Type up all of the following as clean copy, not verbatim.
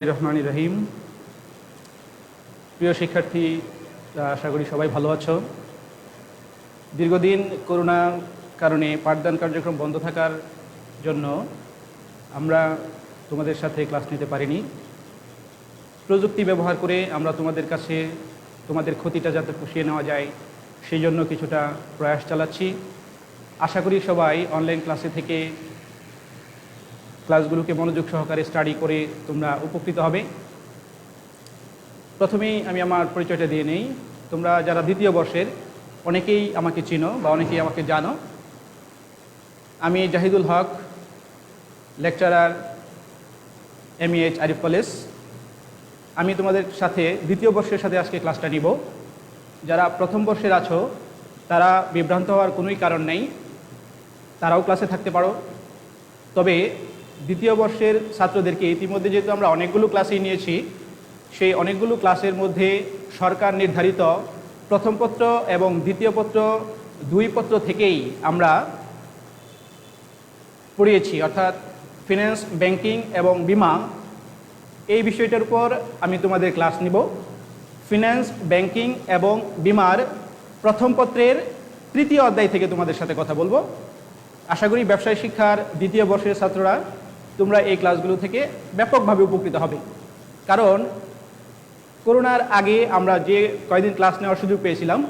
রহমানির রহিম। প্রিয় শিক্ষার্থী, আশা করি সবাই ভালো আছো। দীর্ঘদিন করোনার কারণে পাঠদান কার্যক্রম বন্ধ থাকার জন্য আমরা তোমাদের সাথে ক্লাস নিতে পারিনি। প্রযুক্তি ব্যবহার করে আমরা তোমাদের কাছে তোমাদের ক্ষতিটা যাতে পুষিয়ে নেওয়া যায় সেই জন্য কিছুটা প্রয়াস চালাচ্ছি। আশা করি সবাই অনলাইন ক্লাসে থেকে ক্লাসগুলোকে মনোযোগ সহকারে স্টাডি করে তোমরা উপকৃত হবে। প্রথমেই আমি আমার পরিচয়টা দিয়ে নেই। তোমরা যারা দ্বিতীয় বর্ষের অনেকেই আমাকে চিনো বা অনেকেই আমাকে জানো। আমি জাহিদুল হক, লেকচারার এমইএইচ আরিফ কলেজ। আমি তোমাদের সাথে দ্বিতীয় বর্ষের সাথে আজকে ক্লাসটা নিব। যারা প্রথম বর্ষের আছো তারা বিভ্রান্ত হওয়ার কোনোই কারণ নেই, তারাও ক্লাসে থাকতে পারো। তবে দ্বিতীয় বর্ষের ছাত্রদেরকে ইতিমধ্যে যেহেতু আমরা অনেকগুলো ক্লাসই নিয়েছি, সেই অনেকগুলো ক্লাসের মধ্যে সরকার নির্ধারিত প্রথম পত্র এবং দ্বিতীয় পত্র দুই পত্র থেকেই আমরা পড়িয়েছি, অর্থাৎ ফিন্যান্স, ব্যাংকিং এবং বিমা। এই বিষয়টার উপর আমি তোমাদের ক্লাস নিব। ফিন্যান্স, ব্যাংকিং এবং বিমার প্রথম পত্রের তৃতীয় অধ্যায় থেকে তোমাদের সাথে কথা বলবো। আশা করি ব্যবসায় শিক্ষার দ্বিতীয় বর্ষের ছাত্ররা তোমরা এই ক্লাসগুলো থেকে ব্যাপকভাবে উপকৃত হবে। কারণ করোনার আগে আমরা যে কয়েকদিন ক্লাস নেওয়ার সুযোগ পেয়েছিলাম,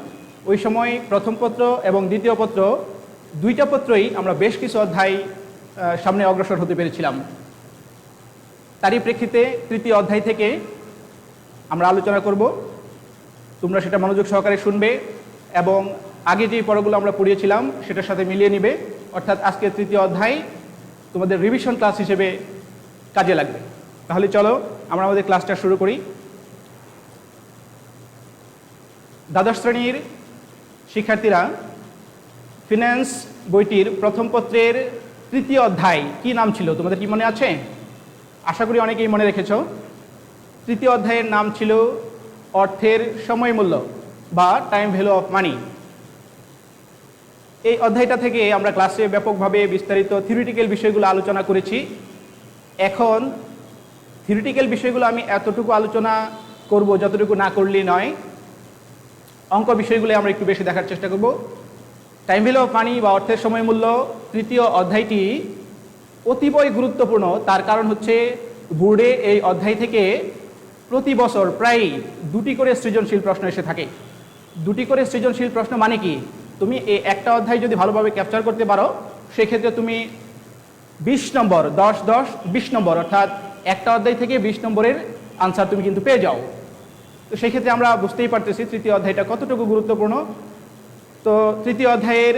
ওই সময় প্রথম পত্র এবং দ্বিতীয় পত্র দুইটা পত্রই আমরা বেশ কিছু অধ্যায় সামনে অগ্রসর হতে পেরেছিলাম। তারই প্রেক্ষিতে তৃতীয় অধ্যায় থেকে আমরা আলোচনা করব। তোমরা সেটা মনোযোগ সহকারে শুনবে এবং আগে যে পড়াগুলো আমরা পড়িয়েছিলাম সেটার সাথে মিলিয়ে নিবে। অর্থাৎ আজকে তৃতীয় অধ্যায় তোমাদের রিভিশন ক্লাস হিসেবে কাজে লাগবে। তাহলে চলো আমরা আমাদের ক্লাসটা শুরু করি। দ্বাদশ শ্রেণীর শিক্ষার্থীরা, ফিন্যান্স বইটির প্রথম পত্রের তৃতীয় অধ্যায় কি নাম ছিল তোমাদের কি মনে আছে? আশা করি অনেকেই মনে রেখেছ। তৃতীয় অধ্যায়ের নাম ছিল অর্থের সময় মূল্য বা টাইম ভ্যালু অফ মানি। এই অধ্যায়টা থেকে আমরা ক্লাসে ব্যাপকভাবে বিস্তারিত থিওরিটিক্যাল বিষয়গুলো আলোচনা করেছি। এখন থিওরিটিক্যাল বিষয়গুলো আমি এতটুকু আলোচনা করব যতটুকু না করলেই নয়। অঙ্ক বিষয়গুলো আমরা একটু বেশি দেখার চেষ্টা করব। টাইম ভ্যালু অফ মানি বা অর্থের সময় মূল্য তৃতীয় অধ্যায়টি অতীবই গুরুত্বপূর্ণ। তার কারণ হচ্ছে বোর্ডে এই অধ্যায় থেকে প্রতি বছর প্রায় দুটি করে সৃজনশীল প্রশ্ন এসে থাকে। দুটি করে সৃজনশীল প্রশ্ন মানে কি? তুমি এই একটা অধ্যায় যদি ভালোভাবে ক্যাপচার করতে পারো সেক্ষেত্রে তুমি 20 নম্বর 10 10 20 নম্বর, অর্থাৎ একটা অধ্যায় থেকে 20 নম্বরের আনসার তুমি কিন্তু পেয়ে যাও। তো সেই ক্ষেত্রে আমরা বুঝতেই পারতেছি তৃতীয় অধ্যায়টা কতটুকু গুরুত্বপূর্ণ। তো তৃতীয় অধ্যায়ের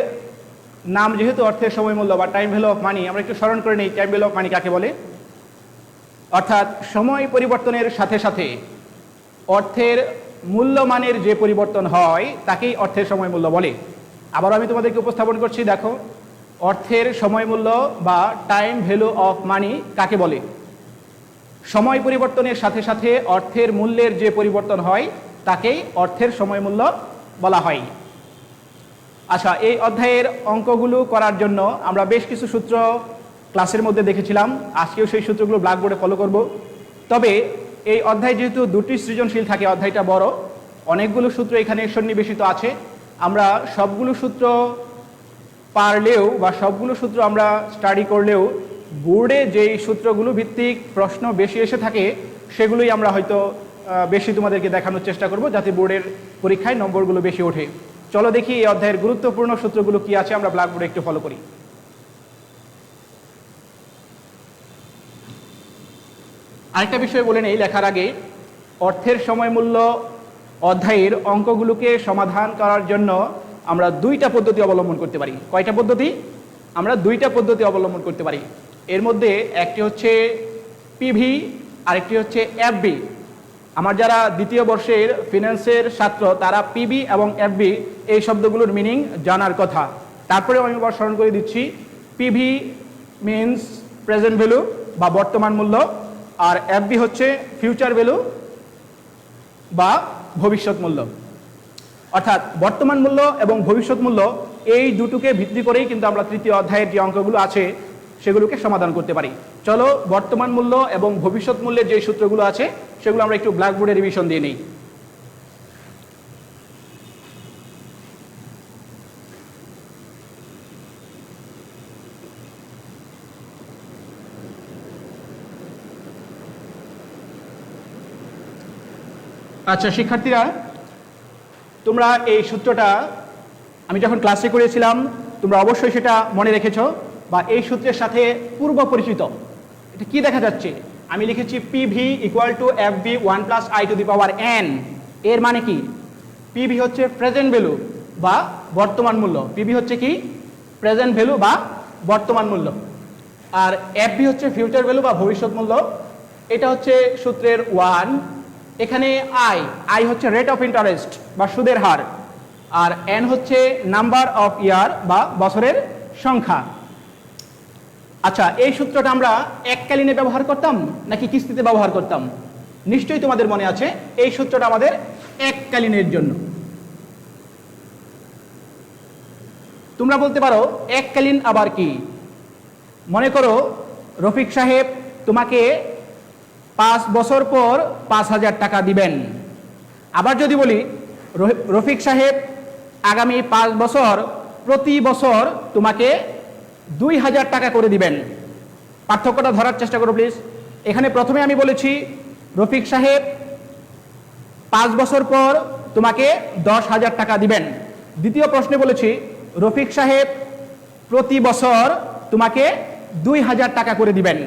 নাম যেহেতু অর্থের সময় মূল্য বা টাইম ভ্যালু অফ মানি, আমরা একটু স্মরণ করে নিই টাইম ভ্যালু অফ মানি কাকে বলে। অর্থাৎ সময় পরিবর্তনের সাথে সাথে অর্থের মূল্যমানের যে পরিবর্তন হয় তাকেই অর্থের সময় মূল্য বলে। আবার আমি তোমাদেরকে উপস্থাপন করছি, দেখো অর্থের সময় মূল্য বা টাইম ভ্যালু অফ মানি কাকে বলে। সময় পরিবর্তনের সাথে সাথে অর্থের মূল্যের যে পরিবর্তন হয় তাকেই অর্থের সময় মূল্য বলা হয়। আচ্ছা, এই অধ্যায়ের অঙ্কগুলো করার জন্য আমরা বেশ কিছু সূত্র ক্লাসের মধ্যে দেখেছিলাম। আজকেও সেই সূত্রগুলো ব্ল্যাকবোর্ডে ফলো করব। তবে এই অধ্যায় যেহেতু দুটি সৃজনশীল থাকে, অধ্যায়টা বড়, অনেকগুলো সূত্র এখানে সন্নিবেশিত আছে। আমরা সবগুলো সূত্র পারলেও বা সবগুলো সূত্র আমরা স্টাডি করলেও বোর্ডে যেই সূত্রগুলো ভিত্তিক প্রশ্ন বেশি এসে থাকে সেগুলোই আমরা হয়তো বেশি তোমাদেরকে দেখানোর চেষ্টা করব, যাতে বোর্ডের পরীক্ষায় নম্বরগুলো বেশি ওঠে। চলো দেখি এই অধ্যায়ের গুরুত্বপূর্ণ সূত্রগুলো কি আছে, আমরা ব্ল্যাকবোর্ডে একটু ফলো করি। আরেকটা বিষয় বলে নেই লেখার আগে, অর্থের সময় মূল্য অধ্যায়ের অঙ্কগুলোকে সমাধান করার জন্য আমরা দুইটা পদ্ধতি অবলম্বন করতে পারি। কয়টা পদ্ধতি? আমরা দুইটা পদ্ধতি অবলম্বন করতে পারি। এর মধ্যে একটি হচ্ছে পিভি, আরেকটি হচ্ছে এফবি। আমার যারা দ্বিতীয় বর্ষের ফিন্যান্সের ছাত্র তারা পিবি এবং এফবি এই শব্দগুলোর মিনিং জানার কথা। তারপরে আমি আবার স্মরণ করে দিচ্ছি, পিভি মিনস প্রেজেন্ট ভ্যালু বা বর্তমান মূল্য, আর এফবি হচ্ছে ফিউচার ভ্যালু বা ভবিষ্যৎ মূল্য। অর্থাৎ বর্তমান মূল্য এবং ভবিষ্যৎ মূল্য এই দুটোকে ভিত্তি করেই কিন্তু আমরা তৃতীয় অধ্যায়ের যে অঙ্কগুলো আছে সেগুলোকে সমাধান করতে পারি। চলো বর্তমান মূল্য এবং ভবিষ্যৎ মূল্যের যে সূত্রগুলো আছে সেগুলো আমরা একটু ব্ল্যাকবোর্ডে রিভিশন দিয়ে নিই। আচ্ছা শিক্ষার্থীরা, তোমরা এই সূত্রটা আমি যখন ক্লাসে করেছিলাম তোমরা অবশ্যই সেটা মনে রেখেছো বা এই সূত্রের সাথে পূর্ব পরিচিত। এটা কি দেখা যাচ্ছে? আমি লিখেছি PV equal to F B 1 plus I to the power N. এর মানে কি? পিভি হচ্ছে প্রেজেন্ট ভ্যালু বা বর্তমান মূল্য। পিভি হচ্ছে কি? প্রেজেন্ট ভ্যালু বা বর্তমান মূল্য। আর এফ বি হচ্ছে ফিউচার ভ্যালু বা ভবিষ্যৎ মূল্য। এটা হচ্ছে সূত্রের 1। এখানে আই হচ্ছে রেট অফ ইন্টারেস্ট বা সুদের হার, আর এন হচ্ছে নাম্বার অফ ইয়ার বা বছরের সংখ্যা। আচ্ছা, এই সূত্রটা আমরা এককালীনে ব্যবহার করতাম নাকি কিস্তিতে ব্যবহার করতাম? নিশ্চয়ই তোমাদের মনে আছে এই সূত্রটা আমাদের এককালীনের জন্য। তোমরা বলতে পারো এককালীন আবার কি? মনে করো রফিক সাহেব তোমাকে 5 বছর পর 5,000 টাকা দিবেন। আবার যদি বলি রফিক সাহেব আগামী 5 বছর প্রতি বছর তোমাকে 2,000 টাকা করে দিবেন। পার্থক্যটা ধরার চেষ্টা করো প্লিজ। এখানে প্রথমে আমি বলেছি রফিক সাহেব 5 বছর পর তোমাকে 10,000 টাকা দিবেন। দ্বিতীয় প্রশ্নে বলেছি রফিক সাহেব প্রতি বছর তোমাকে 2,000 টাকা করে দিবেন।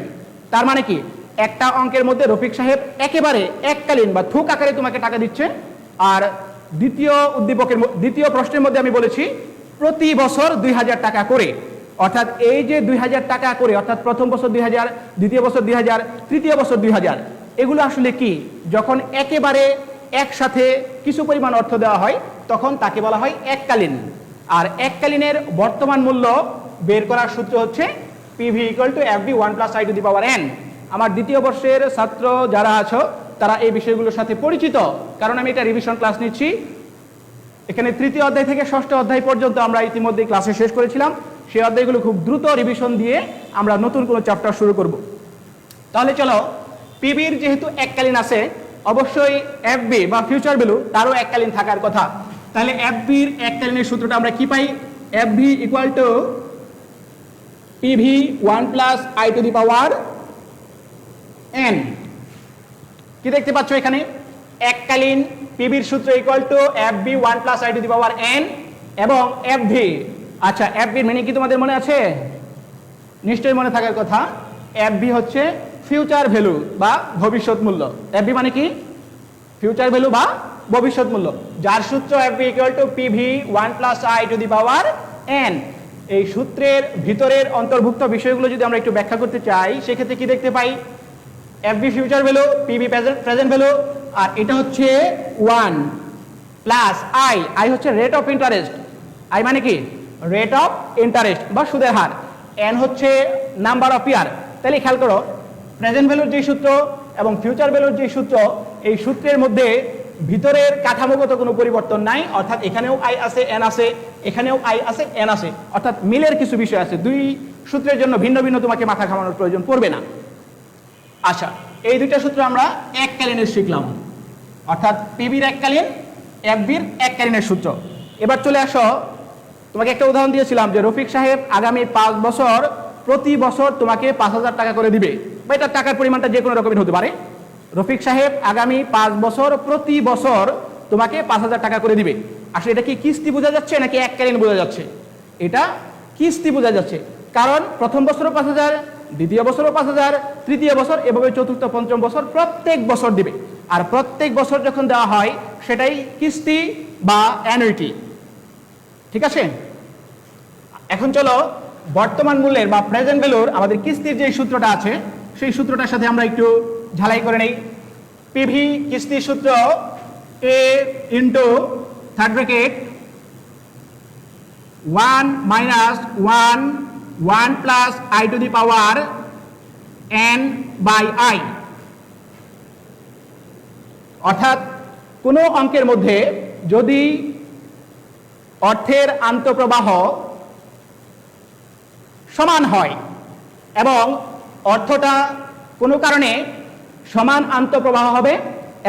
তার মানে কি? একটা অঙ্কের মধ্যে রফিক সাহেব একেবারে এককালীন বা থোক আকারে তোমাকে টাকা দিচ্ছেন, আর দ্বিতীয় প্রশ্নের মধ্যে আমি বলেছি প্রতি বছর 2,000 টাকা করে। অর্থাৎ এই যে 2,000 টাকা করে, অর্থাৎ প্রথম বছর 2,000, দ্বিতীয় বছর 2,000, তৃতীয় বছর 2,000, এগুলো আসলে কি? যখন একেবারে একসাথে কিছু পরিমাণ অর্থ দেওয়া হয় তখন তাকে বলা হয় এককালীন। আর এককালীনের বর্তমান মূল্য বের করার সূত্র হচ্ছে PV equal to F B 1 plus I to the power N. আমার দ্বিতীয় বর্ষের ছাত্র যারা আছো তারা এই বিষয়গুলোর সাথে পরিচিত, কারণ আমি এটা রিভিশন ক্লাস নিচ্ছি। এখানে তৃতীয় অধ্যায় থেকে ষষ্ঠ অধ্যায় পর্যন্ত আমরা ইতিমধ্যে ক্লাসে শেষ করেছিলাম। সেই অধ্যায়গুলো খুব দ্রুত রিভিশন দিয়ে আমরা নতুন কোনো চ্যাপ্টার শুরু করব। তাহলে চলো, পিবির যেহেতু এককালীন আছে, অবশ্যই এফবি বা ফিউচার ভ্যালু তারও এককালীন থাকার কথা। তাহলে এফবির এককালীনের সূত্রটা আমরা কি পাই? FV equal to PV 1 plus I to the power N. কি দেখতে পাচ্ছ এখানে? এককালীন পিবির সূত্র equal to FB 1 plus I to the power N এবং এফভি। আচ্ছা, এফবির মিনিং কি তোমাদের মনে আছে? নিশ্চয়ই মনে থাকার কথা। এফবি হচ্ছে ফিউচার ভ্যালু বা ভবিষ্যৎ মূল্য। এফবি মানে কি? ফিউচার ভ্যালু বা ভবিষ্যৎ মূল্য, যার সূত্র FB equal to PV 1 plus I to the power N. এই সূত্রের ভিতরের অন্তর্ভুক্ত বিষয়গুলো যদি আমরা একটু ব্যাখ্যা করতে চাই, সেক্ষেত্রে কি দেখতে পাই? FV future value, PV present value, আর এটা হচ্ছে 1 প্লাস আই হচ্ছে রেট অফ ইন্টারেস্ট। আই মানে কি? রেট অফ ইন্টারেস্ট বা সুদের হার। এন হচ্ছে নাম্বার অফ ইয়ার। তাহলে খেয়াল করো, প্রেজেন্ট ভ্যালুর যে সূত্র এবং ফিউচার ভ্যালুর যে সূত্র, এই সূত্রের মধ্যে ভিতরের কাঠামোগত কোনো পরিবর্তন নাই। অর্থাৎ এখানেও আই আছে, এন আছে, এখানেও আই আছে, এন আছে। অর্থাৎ মিলের কিছু বিষয় আছে। দুই সূত্রের জন্য ভিন্ন ভিন্ন তোমাকে মাথা ঘামানোর প্রয়োজন পড়বে না। আচ্ছা, এই দুইটা সূত্র আমরা এককালীনের শিখলাম, অর্থাৎ পিবির এককালীন, এফবির এককালীনের সূত্র। এবার চলে আসো, তোমাকে একটা উদাহরণ দিয়েছিলাম যে রফিক সাহেব আগামী 5 বছর প্রতি বছর তোমাকে 5,000 টাকা করে দিবে, বা এটা টাকার পরিমাণটা যে কোনো রকমের হতে পারে। রফিক সাহেব আগামী 5 বছর প্রতি বছর তোমাকে 5,000 টাকা করে দিবে। আসলে এটা কি কিস্তি বোঝা যাচ্ছে নাকি এককালীন বোঝা যাচ্ছে? এটা কিস্তি বোঝা যাচ্ছে, কারণ প্রথম বছরও 5,000, দ্বিতীয় বছরও 5,000, তৃতীয় বছর, এভাবে চতুর্থ পঞ্চম বছর প্রত্যেক বছর দিবে। আর প্রত্যেক বছর যখন দেওয়া হয় সেটাই কিস্তি বা অ্যানুইটি। ঠিক আছে? এখন চলো বর্তমান মূল্যের বা প্রেজেন্ট ভ্যালুর আমাদের কিস্তির যে সূত্রটা আছে সেই সূত্রটার সাথে আমরা একটু ঝালাই করে নেই। পিভি কিস্তির সূত্র A into third bracket 1 minus 1 plus I to the power N by I. অর্থাৎ কোনো অঙ্কের মধ্যে যদি অর্থের আন্তঃপ্রবাহ সমান হয় এবং অর্থটা কোনো কারণে সমান আন্তঃপ্রবাহ হবে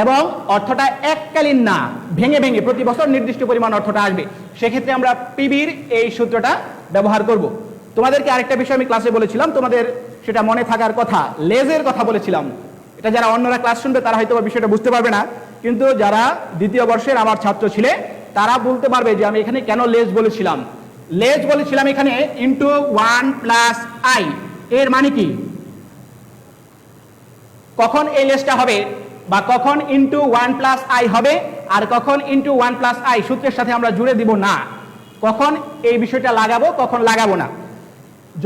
এবং অর্থটা এককালীন না, ভেঙে ভেঙে প্রতি বছর নির্দিষ্ট পরিমাণ অর্থটা আসবে, সেক্ষেত্রে আমরা পিবির এই সূত্রটা ব্যবহার করব। তোমাদেরকে আরেকটা বিষয় আমি ক্লাসে বলেছিলাম, তোমাদের সেটা মনে থাকার কথা, লেজের কথা বলেছিলাম। এটা যারা অন্যরা ক্লাস শুনবে তারা হয়তো বিষয়টা বুঝতে পারবে না, কিন্তু যারা দ্বিতীয় বর্ষের আমার ছাত্র ছিলে তারা বলতে পারবে যে আমি এখানে কেন লেজ বলেছিলাম। লেজ বলেছিলাম এখানে ইন্টু 1 প্লাস আই, এর মানে কি? কখন এই লেজটা হবে বা কখন ইন্টু 1 প্লাস আই হবে আর কখন ইন্টু 1 প্লাস আই সূত্রের সাথে আমরা জুড়ে দিব না, কখন এই বিষয়টা লাগাবো কখন লাগাবো না।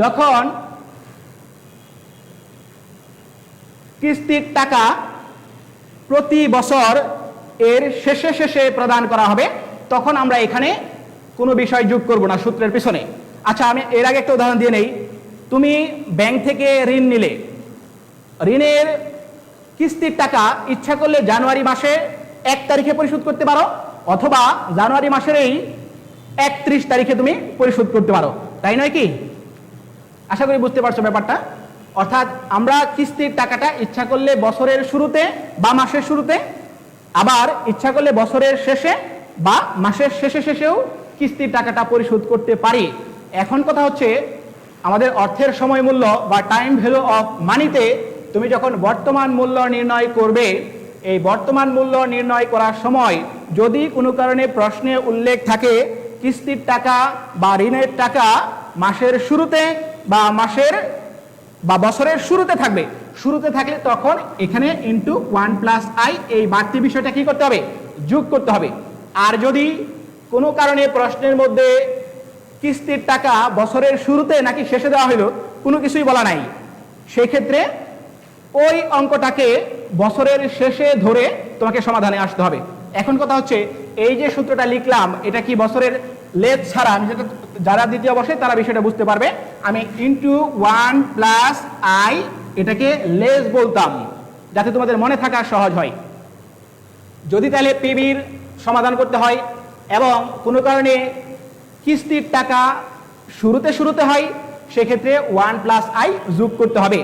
যখন কিস্তির টাকা প্রতি বছর এর শেষে শেষে প্রদান করা হবে তখন আমরা এখানে কোনো বিষয় যোগ করব না সূত্রের পিছনে। আচ্ছা, আমি এর আগে একটা উদাহরণ দিয়ে নেই। তুমি ব্যাংক থেকে ঋণ নিলে, ঋণের কিস্তির টাকা ইচ্ছা করলে জানুয়ারি মাসে 1 তারিখে পরিশোধ করতে পারো অথবা জানুয়ারি মাসের এই 31 তারিখে তুমি পরিশোধ করতে পারো, তাই নয় কি? আশা করি বুঝতে পারছো ব্যাপারটা। অর্থাৎ আমরা কিস্তির টাকাটা ইচ্ছা করলে বছরের শুরুতে বা মাসের শুরুতে, আবার ইচ্ছা করলে বছরের শেষে বা মাসের শেষে শেষেও কিস্তির টাকাটা পরিশোধ করতে পারি। এখন কথা হচ্ছে আমাদের অর্থের সময় মূল্য বা টাইম ভ্যালু অফ মানিতে তুমি যখন বর্তমান মূল্য নির্ণয় করবে, এই বর্তমান মূল্য নির্ণয় করার সময় যদি কোনো কারণে প্রশ্নে উল্লেখ থাকে কিস্তির টাকা বা ঋণের টাকা মাসের শুরুতে বা বছরের শুরুতে থাকবে, শুরুতে থাকলে তখন এখানে ইন্টু 1 প্লাস আই এই বাড়তি বিষয়টা কি করতে হবে? যোগ করতে হবে। আর যদি কোনো কারণে প্রশ্নের মধ্যে কিস্তির টাকা বছরের শুরুতে নাকি শেষে দেওয়া হলো কোনো কিছুই বলা নাই, সেই ক্ষেত্রে ওই অঙ্কটাকে বছরের শেষে ধরে তোমাকে সমাধানে আসতে হবে। এখন কথা হচ্ছে এই যে সূত্রটা লিখলাম এটা কি বছরের লেজ ছাড়া, আমি যেটা যারা দ্বিতীয় বর্ষে তারা বিষয়টা বুঝতে পারবে, আমি ইন্টু 1 প্লাস আই এটাকে লেজ বলতাম যাতে তোমাদের মনে থাকা সহজ হয়। যদি তাহলে পিবির সমাধান করতে হয় এবং কোনো কারণে কিস্তির টাকা শুরুতে হয় সেক্ষেত্রে 1 প্লাস আই যোগ করতে হবে।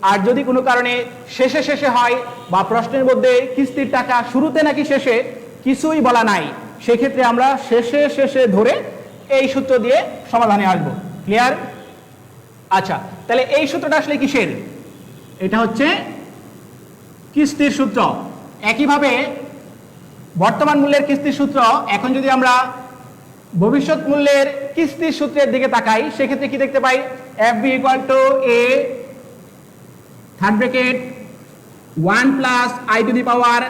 আর যদি কোনো কারণে শেষে হয় বা প্রশ্নের মধ্যে কিস্তির টাকা শুরুতে নাকি শেষে কিছুই বলা নাই, সেক্ষেত্রে আমরা শেষে ধরে এই সূত্র দিয়ে সমাধানে আসব। ক্লিয়ার? আচ্ছা, তাহলে এই সূত্রটা আসলে কিসের? এটা হচ্ছে কিস্তির সূত্র। একইভাবে বর্তমান মূল্যের কিস্তির সূত্র, এখন যদি আমরা ভবিষ্যৎ মূল্যের কিস্তির সূত্রের দিকে তাকাই সেক্ষেত্রে কি দেখতে পাই? FB equal to a third bracket 1 plus I to the power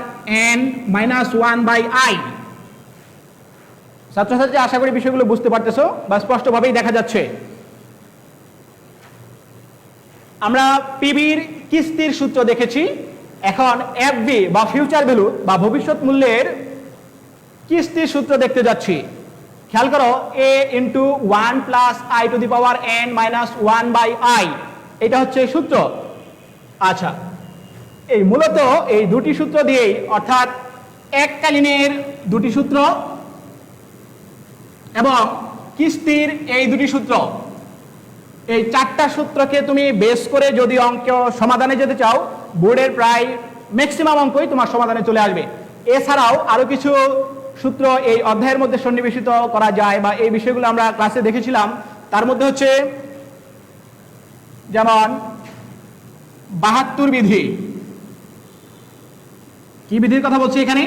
n minus 1 by I. ছাত্রছাত্রী আশা করি বিষয়গুলো বুঝতে পারতেছো বা স্পষ্টভাবেই দেখা যাচ্ছে। আমরা পিবির কিস্তির সূত্র দেখেছি, এখন FB বা ফিউচার ভ্যালু বা ভবিষ্যৎ মূল্যের কিস্তির সূত্র দেখতে যাচ্ছি। খেয়াল করো, a into 1 plus I to the power n minus 1 by I, এটা হচ্ছে সূত্র। আচ্ছা, এই মূলত এই দুটি সূত্র দিয়েই, অর্থাৎ এককালীনের দুটি সূত্র এবং কিস্তির এই দুটি সূত্র, এই 4টা সূত্রকে তুমি বেস করে যদি অঙ্ক সমাধানে যেতে চাও বোর্ডের প্রায় ম্যাক্সিমাম অঙ্কই তোমার সমাধানে চলে আসবে। এছাড়াও আরো কিছু সূত্র এই অধ্যায়ের মধ্যে সন্নিবেশিত করা যায় বা এই বিষয়গুলো আমরা ক্লাসে দেখেছিলাম। তার মধ্যে হচ্ছে যেমন 72 বিধি। কি বিধির কথা বলছি এখানে?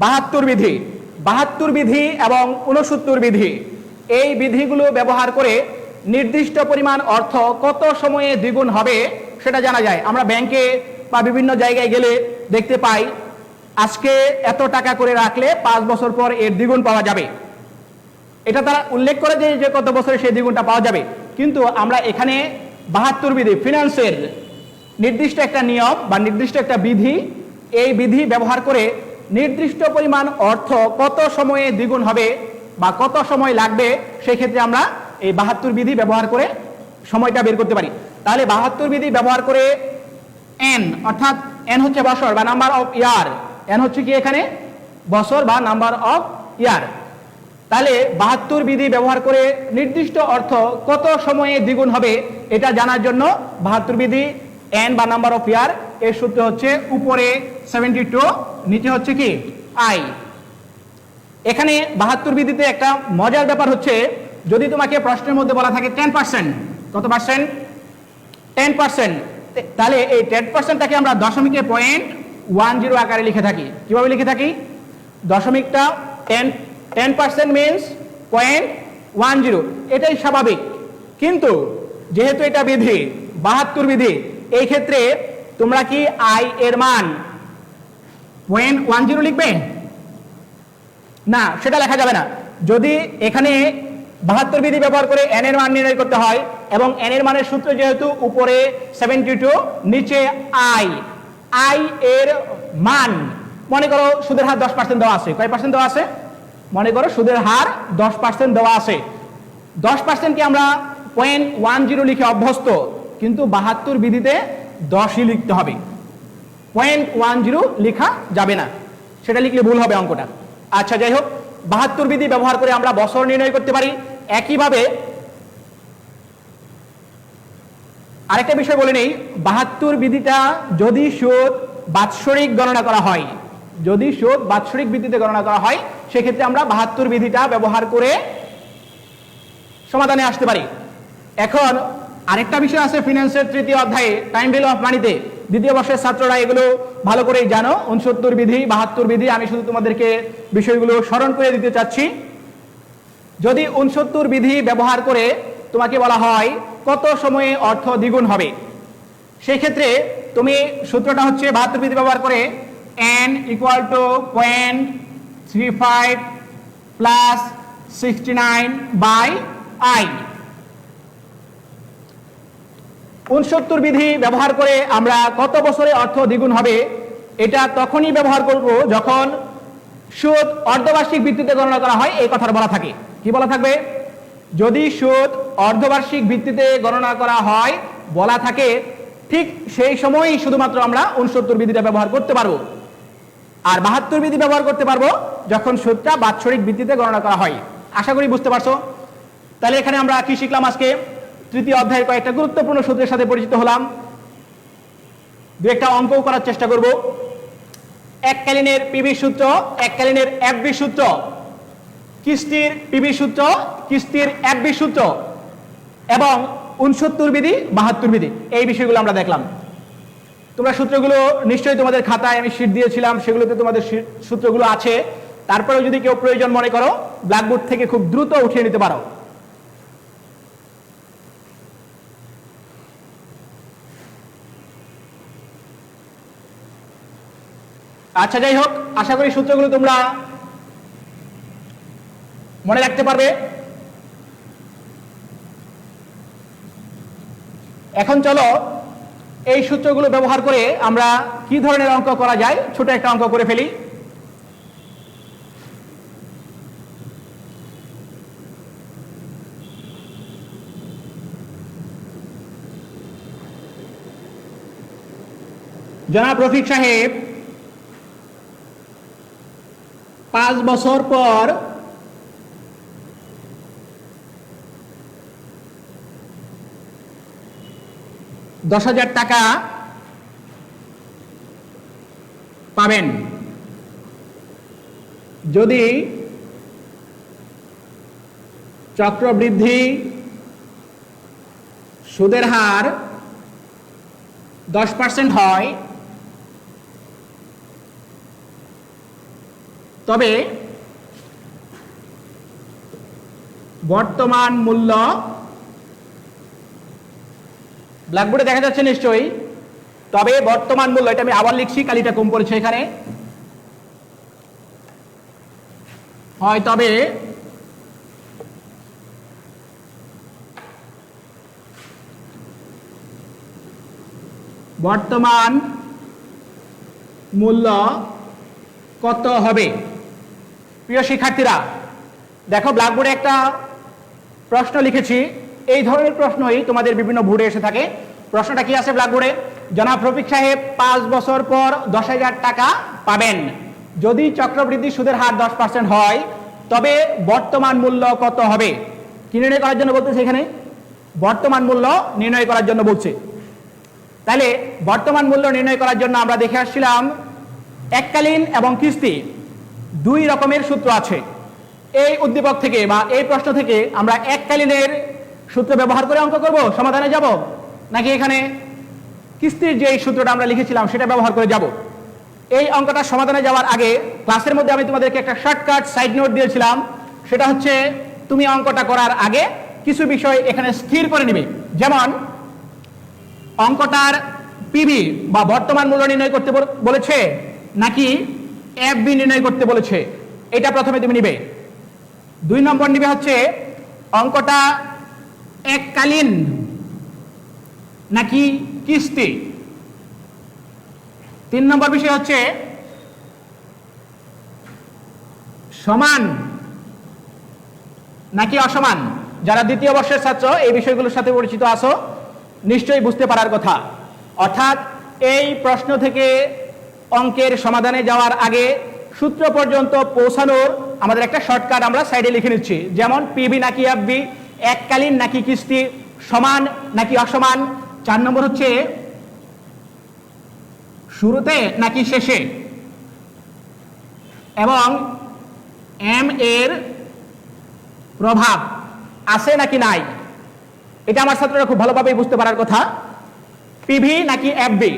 72 বিধি। 72 বিধি এবং 69 বিধি, এই বিধিগুলো ব্যবহার করে নির্দিষ্ট পরিমাণ অর্থ কত সময়ে দ্বিগুণ হবে সেটা জানা যায়। আমরা ব্যাংকে বা বিভিন্ন জায়গায় গেলে দেখতে পাই আজকে এত টাকা করে রাখলে 5 বছর পর এর দ্বিগুণ পাওয়া যাবে। এটা তারা উল্লেখ করে যে কত বছরে সেই দ্বিগুণটা পাওয়া যাবে, কিন্তু আমরা এখানে 72 বিধি, ফিনান্সের নির্দিষ্ট একটা নিয়ম বা নির্দিষ্ট একটা বিধি, এই বিধি ব্যবহার করে নির্দিষ্ট পরিমাণ অর্থ কত সময়ে দ্বিগুণ হবে বা কত সময় লাগবে সেই ক্ষেত্রে আমরা এই 72 বিধি ব্যবহার করে সময়টা বের করতে পারি। তাহলে 72 বিধি ব্যবহার করে n, অর্থাৎ n হচ্ছে বছর বা নাম্বার অফ ইয়ার, n হচ্ছে কি এখানে বছর বা নাম্বার অফ ইয়ার। তাহলে 72 বিধি ব্যবহার করে নির্দিষ্ট অর্থ কত সময়ে দ্বিগুণ হবে এটা জানার জন্য 72 বিধি n বা নাম্বার অফ ইয়ার এর সূত্র হচ্ছে উপরে 72, নিচে হচ্ছে কি i। এখানে 72 বিধিতে একটা মজার ব্যাপার হচ্ছে, যদি তোমাকে প্রশ্নের মধ্যে বলা থাকে 10%, কত পার্সেন্ট? 10%, তাহলে এই 10%টাকে আমরা দশমিকে 0.10 আকারে লিখে থাকি। কিভাবে লিখে থাকি? দশমিকটা 10% মিনস 0.10, এটাই স্বাভাবিক। কিন্তু যেহেতু এটা বিধি 72 বিধি, এই ক্ষেত্রে তোমরা কি i এর মান 0.10 লিখবে? না, সেটা লেখা যাবে না। যদি এখানে 72 বিধি ব্যবহার করে n এর মান নির্ণয় করতে হয় এবং n এর মানের সূত্র যেহেতু উপরে 72 নিচে i এর মান, মনে করো সুদের হার 10% দেওয়া আছে। কয় পার্সেন্ট দেওয়া আছে? মনে করো সুদের হার 10% দেওয়া আছে। 10%কে আমরা 0.10 লিখে অভ্যস্ত, কিন্তু 72 বিধিতে 10ই লিখতে হবে, 0.10 লেখা যাবে না, সেটা লিখলে ভুল হবে অঙ্কটা। আচ্ছা, যাই হোক, 72 বিধি ব্যবহার করে আমরা বছর নির্ণয় করতে পারি। একইভাবে আরেকটা বিষয় বলে নেই, 72 বিধিটা যদি সুদ বাৎসরিক গণনা করা হয়, যদি সুদ বাৎসরিক ভিত্তিতে গণনা করা হয়, সেক্ষেত্রে আমরা 72 বিধিটা ব্যবহার করে সমাধানে আসতে পারি। এখন আরেকটা বিষয় আছে ফিনান্সের 3য় অধ্যায়ে টাইম ভ্যালু অফ মানিতে, দ্বিতীয় বর্ষের ছাত্ররা এগুলো ভালো করেই জানো। 69 বিধি, 72 বিধি, আমি শুধু তোমাদেরকে বিষয়গুলো স্মরণ করে দিতে চাচ্ছি। যদি 69 বিধি ব্যবহার করে তোমাকে বলা হয় কত সময়ে অর্থ দ্বিগুণ হবে, সেই ক্ষেত্রে তুমি সূত্রটা হচ্ছে 72 বিধি ব্যবহার করে n = 0.35 প্লাস 69/i। 69 বিধি ব্যবহার করে আমরা কত বছরে অর্থ দ্বিগুণ হবে এটা তখনই ব্যবহার করব যখন সুদ অর্ধবার্ষিক ভিত্তিতে গণনা করা হয়, এই কথাটা বলা থাকে। কি বলা থাকবে? যদি সুদ অর্ধবার্ষিক ভিত্তিতে গণনা করা হয় বলা থাকে, ঠিক সেই সময়ই শুধুমাত্র আমরা 69 বিধিটা ব্যবহার করতে পারবো। আর 72 বিধি ব্যবহার করতে পারবো যখন সুদটা বাৎসরিক ভিত্তিতে গণনা করা হয়। আশা করি বুঝতে পারছো। তাহলে এখানে আমরা কি শিখলাম? আজকে 3য় অধ্যায়ের কয়েকটা গুরুত্বপূর্ণ সূত্রের সাথে পরিচিত হলাম। দু একটা অঙ্কও করার চেষ্টা করব। এককালীনের পিবি সূত্র, এককালীনের এফবি সূত্র, কিস্তির পিবি সূত্র, কিস্তির এফবি সূত্র এবং 69 বিধি, 72 বিধি, এই বিষয়গুলো আমরা দেখলাম। তোমরা সূত্রগুলো নিশ্চয়ই তোমাদের খাতায় আমি শীট দিয়েছিলাম, সেগুলোতে তোমাদের সূত্রগুলো আছে। তারপরেও যদি কেউ প্রয়োজন মনে করো, ব্ল্যাকবোর্ড থেকে খুব দ্রুত উঠিয়ে নিতে পারো। আচ্ছা, যাই হোক, আশা করি সূত্রগুলো তোমরা মনে রাখতে পারবে। এখন চলো এই সূত্রগুলো ব্যবহার করে আমরা কি ধরনের অঙ্ক করা যায় ছোট একটা অঙ্ক করে ফেলি। জনাব রফিক সাহেব 5 বছর পর $10,000 টাকা পাবেন যদি চক্রবৃদ্ধি সুদের হার 10% হয়, তবে বর্তমান মূল্য, ব্ল্যাকবোর্ডে দেখা যাচ্ছে নিশ্চয়ই, তবে বর্তমান মূল্য, এটা আমি আবার লিখছি, কালিটা কম পড়েছে এখানে, হয় তবে বর্তমান মূল্য কত হবে। প্রিয় শিক্ষার্থীরা, দেখো ব্ল্যাকবোর্ডে একটা প্রশ্ন লিখেছি, এই ধরনের প্রশ্নই তোমাদের বিভিন্ন বোর্ডে এসে থাকে। প্রশ্নটা কি আছে ব্ল্যাকবোর্ডে? জনাব রফিক সাহেব 5 বছর পর $10,000 টাকা পাবেন যদি চক্রবৃদ্ধি সুদের হার 10% হয়, তবে বর্তমান মূল্য কত হবে কি নির্ণয় করার জন্য বলতেছে, এখানে বর্তমান মূল্য নির্ণয় করার জন্য বলছে। তাহলে বর্তমান মূল্য নির্ণয় করার জন্য আমরা দেখে আসছিলাম এককালীন এবং কিস্তি দুই রকমের সূত্র আছে। এই উদ্দীপক থেকে বা এই প্রশ্ন থেকে আমরা এককালীনের সূত্র ব্যবহার করে অঙ্ক করব, সমাধানে যাব, নাকি এখানে কিস্তির যে সূত্রটা আমরা লিখেছিলাম সেটা ব্যবহার করে যাব। এই অঙ্কটা সমাধানে যাওয়ার আগে ক্লাসের মধ্যে আমি তোমাদেরকে একটা শর্টকাট সাইড নোট দিয়েছিলাম, সেটা হচ্ছে তুমি অঙ্কটা করার আগে কিছু বিষয় এখানে স্থির করে নিবে। যেমন অঙ্কটার পিবি বা বর্তমান মূল্য নির্ণয় করতে বলেছে নাকি এফবি নির্ণয় করতে বলেছে, এটা প্রথমে তুমি নিবে। 2 নম্বর নিবে হচ্ছে অঙ্কটা এককালীন নাকি কিস্তি। 3 নম্বর বিষয় হচ্ছে সমান নাকি অসমান। যারা দ্বিতীয় বর্ষের ছাত্র এই বিষয়গুলোর সাথে পরিচিত আছো, নিশ্চয়ই বুঝতে পারার কথা। অর্থাৎ এই প্রশ্ন থেকে অঙ্কের সমাধানে যাওয়ার আগে সূত্র পর্যন্ত পৌঁছানোর আমাদের একটা শর্টকাট আমরা সাইডে লিখে নিচ্ছি। যেমন পিবি নাকি এফবি, এককালীন নাকি কিস্তি, সমান নাকি অসমান। 4 নম্বর হচ্ছে শুরুতে নাকি শেষে, এবং এম এর প্রভাব আছে নাকি নাই। এটা আমার ছাত্ররা খুব ভালোভাবে বুঝতে পারার কথা। পিভি নাকি এফবি,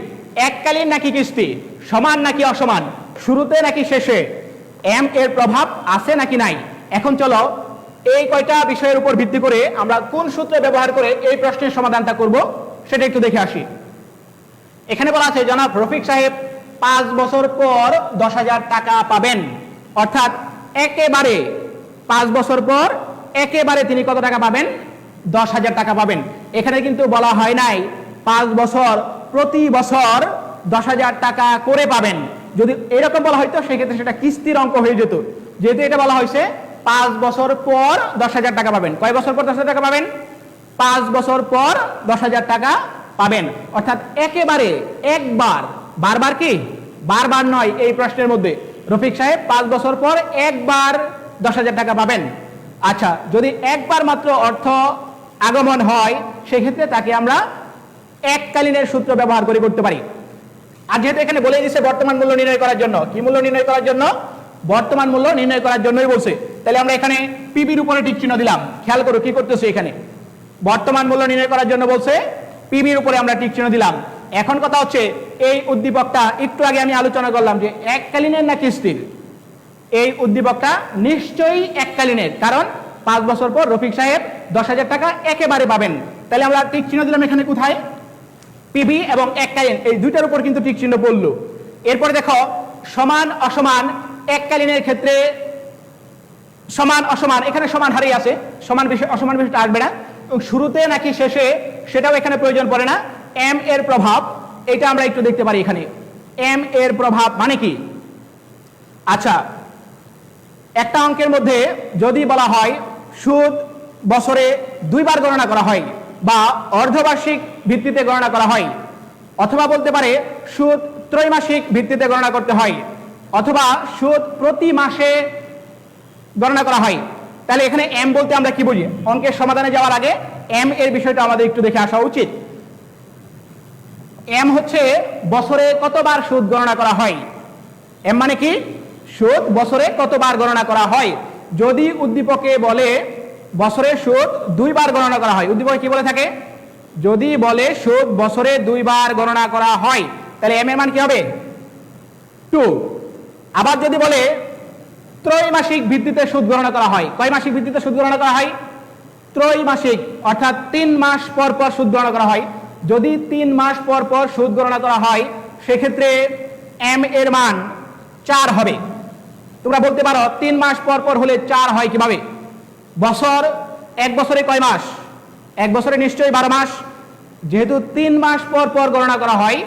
এককালীন নাকি কিস্তি, সমান নাকি অসমান, শুরুতে নাকি শেষে, এম এর প্রভাব আছে নাকি নাই। এখন চলো এই কয়টা বিষয়ের উপর ভিত্তি করে আমরা কোন সূত্র ব্যবহার করে এই প্রশ্নের সমাধানটা করব সেটা একটু দেখে আসি। এখানে বলা আছে জনাব রফিক সাহেব 5 বছর পর 10,000 টাকা পাবেন। অর্থাৎ একেবারে 5 বছর পর একেবারে তিনি কত টাকা পাবেন? 10,000 টাকা পাবেন। এখানে কিন্তু বলা হয় নাই 5 বছর প্রতি বছর 10,000 টাকা করে পাবেন। যদি এরকম বলা হয়তো সেক্ষেত্রে সেটা কিস্তির অঙ্ক হয়ে যেত। যেহেতু এটা বলা হয়েছে 5 বছর পর 10,000 টাকা পাবেন। কয় বছর পর 10,000 টাকা পাবেন? 5 বছর পর 10,000 টাকা পাবেন। অর্থাৎ একেবারে একবার, বারবার কি? বারবার নয়। এই প্রশ্নের মধ্যে রফিক সাহেব 5 বছর পর একবার 10,000 টাকা পাবেন। আচ্ছা, যদি একবার মাত্র অর্থ আগমন হয় সেক্ষেত্রে তাকে আমরা এককালীনের সূত্র ব্যবহার করে করতে পারি। আর যেহেতু এখানে বলে দিচ্ছে বর্তমান মূল্য নির্ণয় করার জন্য, কি মূল্য নির্ণয় করার জন্য? বর্তমান মূল্য নির্ণয় করার জন্যই বলছে। তাহলে আমরা এখানে পিবির উপরে টিক চিহ্ন দিলাম। খেয়াল করো কি করতেছে, এখানে বর্তমান মূল্য নির্ণয় করার জন্য বলছে, পিবির উপরে আমরা টিক চিহ্ন দিলাম। এখন কথা হচ্ছে এই উদ্দীপকটা একটু আগে আমি আলোচনা করলাম যে এককালীনের না কিস্তির। এই উদ্দীপকটা নিশ্চয়ই এককালীনের, কারণ 5 বছর পর রফিক সাহেব 10,000 টাকা একেবারে পাবেন। তাহলে আমরা টিক চিহ্ন দিলাম এখানে কোথায়? পিবি এবং এককালীন এই দুইটার উপর কিন্তু টিক চিহ্ন পড়লো। এরপরে দেখো সমান অসমান। এককালীনের ক্ষেত্রে সমান অসমান, এখানে সমান হারেই আছে, সমান বিষয় অসমান বিষয়টা আসবে না। এবং শুরুতে নাকি শেষে সেটাও এখানে প্রয়োজন পড়ে না। এম এর প্রভাব, এটা আমরা একটু দেখতে পারি এখানে। এম এর প্রভাব মানে কি? আচ্ছা, একটা অঙ্কের মধ্যে যদি বলা হয় সুদ বছরে 2 বার গণনা করা হয় বা অর্ধবার্ষিক ভিত্তিতে গণনা করা হয়, অথবা বলতে পারে সুদ ত্রৈমাসিক ভিত্তিতে গণনা করতে হয়, অথবা সুদ প্রতি মাসে গণনা করা হয়, তাহলে এখানে এম বলতে আমরা কি বুঝি? অঙ্কের সমাধানে যাওয়ার আগে এম এর বিষয়টা আমাদের একটু দেখে আসা উচিত। এম হচ্ছে বছরে কতবার সুদ গণনা করা হয়। এম মানে কি? সুদ বছরে কতবার গণনা করা হয়। যদি উদ্দীপকে বলে বছরে সুদ 2 বার গণনা করা হয়, উদ্দীপকে কি বলে থাকে? যদি বলে সুদ বছরে 2 বার গণনা করা হয়, তাহলে এম এর মান কি হবে? 2। আবার যদি বলে ত্রৈমাসিক ভিত্তিতে সুদ গণনা করা হয়, কয় মাসিক ভিত্তিতে সুদ গণনা করা হয়? ত্রৈমাসিক, অর্থাৎ 3 মাস পর পর সুদ গণনা করা হয়। যদি 3 মাস পর পর সুদ গণনা করা হয় সেক্ষেত্রে এম এর মান 4 হবে। তোমরা বলতে পারো 3 মাস পর পর হলে 4 হয় কিভাবে? বছর, 1 বছরে কয় মাস? 1 বছরে নিশ্চয়ই 12 মাস। যেহেতু 3 মাস পর পর গণনা করা হয়,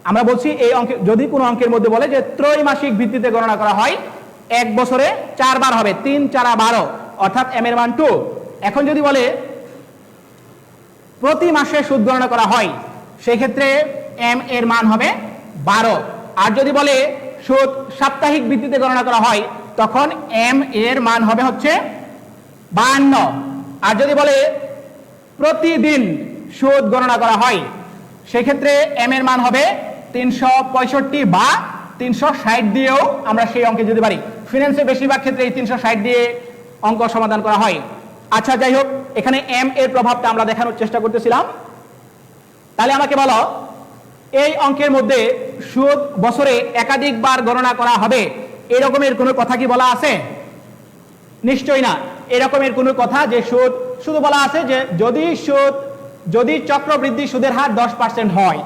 আমরা বলছি এই অঙ্কে যদি কোনো অঙ্কের মধ্যে বলে যে ত্রৈমাসিক ভিত্তিতে গণনা করা হয়, 1 বছরে 4 বার হবে, 3 4 12, অর্থাৎ এম এর মান 2। এখন যদি বলে প্রতি মাসে সুদ গণনা করা হয় সেক্ষেত্রে এম এর মান হবে 12। আর যদি বলে সুদ সাপ্তাহিক ভিত্তিতে গণনা করা হয় তখন এম এর মান হবে হচ্ছে 52। আর যদি বলে প্রতিদিন সুদ গণনা করা হয়, সেক্ষেত্রে এম এর মান হবে 365 বা 360 দিয়েও আমরা সেই অঙ্কে যেতে পারি। ফিনান্সে বেশিরভাগ ক্ষেত্রে এই 360 দিয়ে অঙ্ক সমাধান করা হয়। আচ্ছা, যাই হোক, এখানে এম এর প্রভাবটা আমরা দেখানোর চেষ্টা করতেছিলাম। তাহলে আমাকে বলো, এই অঙ্কের মধ্যে সুদ বছরে একাধিকবার গণনা করা হবে এরকমের কোনো কথা কি বলা আছে? নিশ্চয়ই না। এরকমের কোনো কথা যে সুদ, শুধু বলা আছে যে যদি চক্রবৃদ্ধি সুদের হার 10% হয়,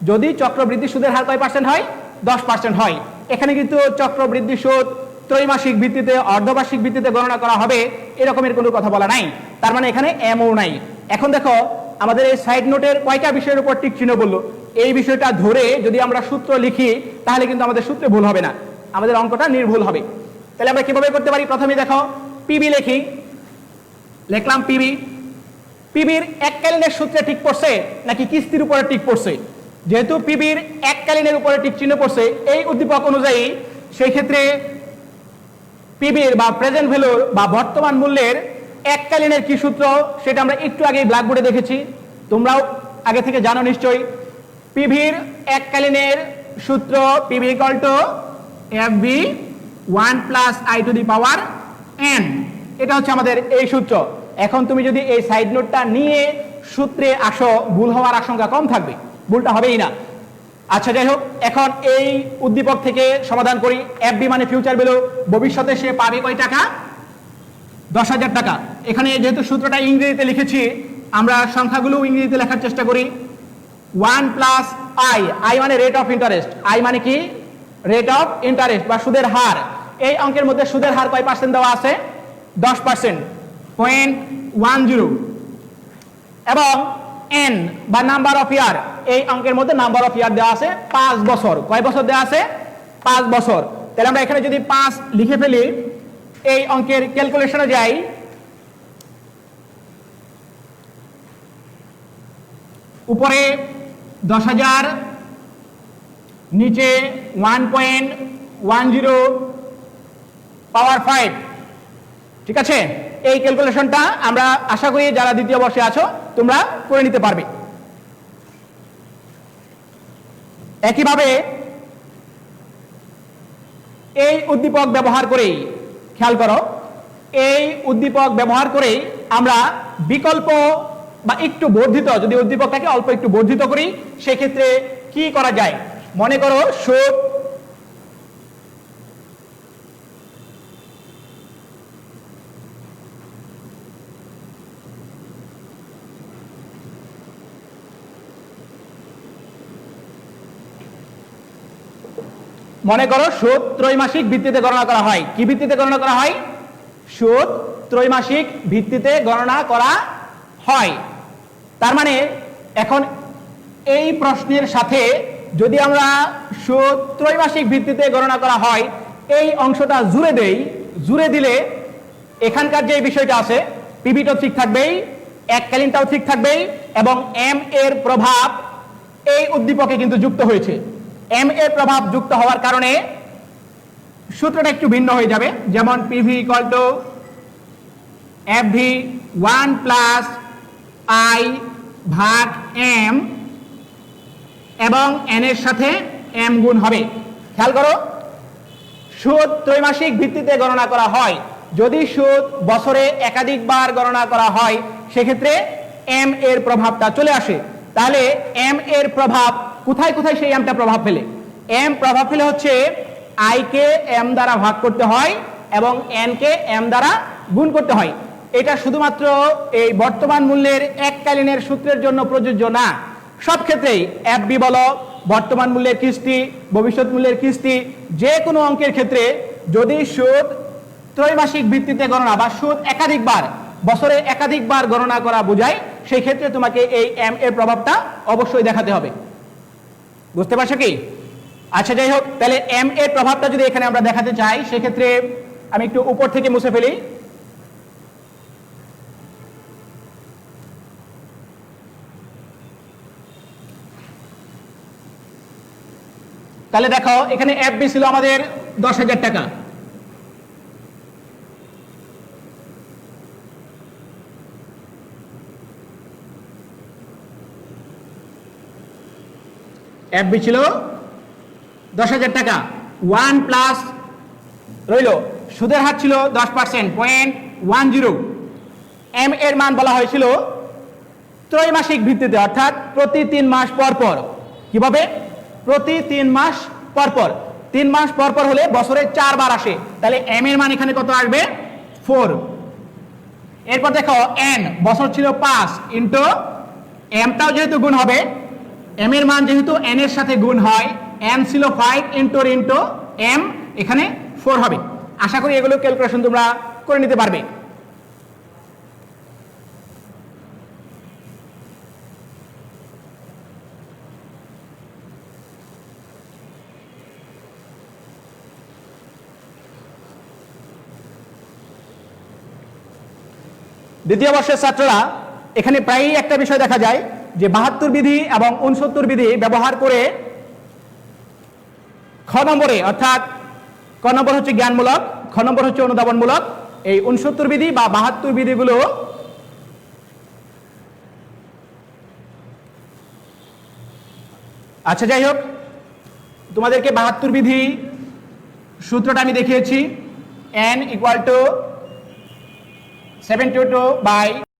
যদি চক্রবৃদ্ধি সুদের হার কয় পার্সেন্ট হয়? 10% হয়। এখানে কিন্তু চক্রবৃদ্ধি সুদ ত্রৈমাসিক ভিত্তিতে, অর্ধবার্ষিক ভিত্তিতে গণনা করা হবে এরকমের কোনো কথা বলা নাই। তার মানে এখানে এমও নাই। এখন দেখো, আমাদের এই সাইড নোটের কয়টা বিষয়ের উপর টিক চিহ্ন বললো। এই বিষয়টা ধরে যদি আমরা সূত্র লিখি তাহলে কিন্তু আমাদের সূত্রে ভুল হবে না, আমাদের অঙ্কটা নির্ভুল হবে। তাহলে আমরা কিভাবে করতে পারি? প্রথমে দেখো, পিবি লিখি। লিখলাম পিবি। পিবির এককালীনের সূত্রে ঠিক পড়ছে নাকি কিস্তির উপরে ঠিক পড়ছে? যেহেতু পিবির এককালীনের উপরে টিক চিহ্ন পড়ছে এই উদ্দীপক অনুযায়ী, সেই ক্ষেত্রে পিবির বা প্রেজেন্ট ভ্যালুর বা বর্তমান মূল্যের এককালীনের কি সূত্র সেটা আমরা একটু আগেই ব্ল্যাকবোর্ডে দেখেছি, তোমরাও আগে থেকে জানো নিশ্চয়ই। পিভির এককালীনের সূত্র PV equal to FB 1 plus I to the power N. এটা হচ্ছে আমাদের এই সূত্র। এখন তুমি যদি এই সাইড নোটটা নিয়ে সূত্রে আসো, ভুল হওয়ার আশঙ্কা কম থাকবে, ভুলটা হবেই না। আচ্ছা, যাই হোক, এখন এই উদ্দীপক থেকে সমাধান করি। এফবি মানে ফিউচার ভ্যালু, ভবিষ্যতে সে পাবে কয় টাকা? 10,000 টাকা। এখানে যেহেতু সূত্রটা ইংরেজিতে লিখেছি, আমরা সংখ্যাগুলো ইংরেজিতে লেখার চেষ্টা করি। 1 প্লাস আই, আই মানে রেট অফ ইন্টারেস্ট, আই মানে কি? রেট অফ ইন্টারেস্ট বা সুদের হার। এই অঙ্কের মধ্যে সুদের হার কয় পার্সেন্ট দেওয়া আছে? 10%, 0.10। এবং এন বা নাম্বার অফ ইয়ার, এই অঙ্কের মধ্যে নাম্বার অফ ইয়ার দেওয়া আছে 5 বছর। কয় বছর দেওয়া আছে? 5 বছর। তাহলে আমরা এখানে যদি 5 লিখে ফেলি, এই অঙ্কের ক্যালকুলেশনে যাই, উপরে 10,000, নিচে 1.10 পাওয়ার 5। ঠিক আছে, এই ক্যালকুলেশনটা আমরা আশা করি যারা দ্বিতীয় বর্ষে আছো তোমরা করে নিতে পারবে। একইভাবে এই উদ্দীপক ব্যবহার করেই, খেয়াল করো, এই উদ্দীপক ব্যবহার করেই আমরা বিকল্প বা একটু বর্ধিত, যদি উদ্দীপকটাকে অল্প একটু বর্ধিত করি সেক্ষেত্রে কি করা যায়? মনে করো সুদ ত্রৈমাসিক ভিত্তিতে গণনা করা হয়। কি ভিত্তিতে গণনা করা হয়? সুদ ত্রৈমাসিক ভিত্তিতে গণনা করা হয়। তার মানে এখন এই প্রশ্নের সাথে যদি আমরা সুদ ত্রৈমাসিক ভিত্তিতে গণনা করা হয় এই অংশটা জুড়ে দেই, জুড়ে দিলে এখানকার যে বিষয়টা আছে, পিভিটাও ঠিক থাকবেই, এককালীনটাও ঠিক থাকবেই, এবং এম এর প্রভাব এই উদ্দীপকে কিন্তু যুক্ত হয়েছে। এম এর প্রভাব যুক্ত হওয়ার কারণে সূত্রটা একটু ভিন্ন হয়ে যাবে। যেমন PV equal two FV 1 plus I ভাগ এম, এবং এন এর সাথে এম গুণ হবে। খেয়াল করো, সুদ ত্রৈমাসিক ভিত্তিতে গণনা করা হয়। যদি সুদ বছরে একাধিকবার গণনা করা হয় সেক্ষেত্রে এম এর প্রভাবটা চলে আসে। তাহলে এম এর প্রভাব কোথায় কোথায়? সেই এমটা প্রভাব ফেলে, এম প্রভাব ফেলে হচ্ছে আই কে এম দ্বারা ভাগ করতে হয় এবং এন কে এম দ্বারা গুণ করতে হয়। এটা শুধুমাত্র এই বর্তমান মূল্যের এককালীনের সূত্রের জন্য প্রযোজ্য না, সব ক্ষেত্রেই এফবি বলো, বর্তমান মূল্যের কিস্তি, ভবিষ্যৎ মূল্যের কিস্তি, যে কোনো অঙ্কের ক্ষেত্রে যদি সুদ ত্রৈমাসিক ভিত্তিতে গণনা বা সুদ একাধিকবার, বছরে একাধিকবার গণনা করা বোঝায়, সেই ক্ষেত্রে তোমাকে এই এম এর প্রভাবটা অবশ্যই দেখাতে হবে। বুঝতে পারছো কি? আচ্ছা, যাই হোক, তাহলে এম এর প্রভাবটা যদি এখানে আমরা দেখাতে চাই সেক্ষেত্রে আমি একটু উপর থেকে মুছে ফেলি। তাহলে দেখো, এখানে এফবি ছিল আমাদের 10,000 টাকা, এফবি ছিল 10,000 টাকা। 1 প্লাস রইল সুদের হার ছিল 10%, 0.10। এম এর মান বলা হয়েছিল ত্রৈমাসিক ভিত্তিতে, অর্থাৎ প্রতি 3 মাস পর পর। কিভাবে? প্রতি 3 মাস পর পর। 3 মাস পর পর হলে বছরে 4 বার আসে, তাহলে এম এর মান এখানে কত আসবে? 4। এরপর দেখো এন বছর ছিল 5 ইন্টু এমটাও যেহেতু গুণ হবে, এম এর মান যেহেতু এন এর সাথে গুণ হয়, এন ছিল 5 ইন্টু এম, এখানে 4 হবে। আশা করি এগুলো ক্যালকুলেশন তোমরা করে নিতে পারবে। দ্বিতীয় বর্ষের ছাত্ররা এখানে প্রায়ই একটা বিষয় দেখা যায় যে 72 বিধি এবং 69 বিধি ব্যবহার করে খ নম্বরে, অর্থাৎ ক নম্বর হচ্ছে জ্ঞানমূলক, খ নম্বর হচ্ছে অনুধাবনমূলক, এই 69 বিধি বা 72 বিধিগুলো আচ্ছা যাই হোক, তোমাদেরকে 72 বিধি সূত্রটা আমি দেখিয়েছি। n = 72 by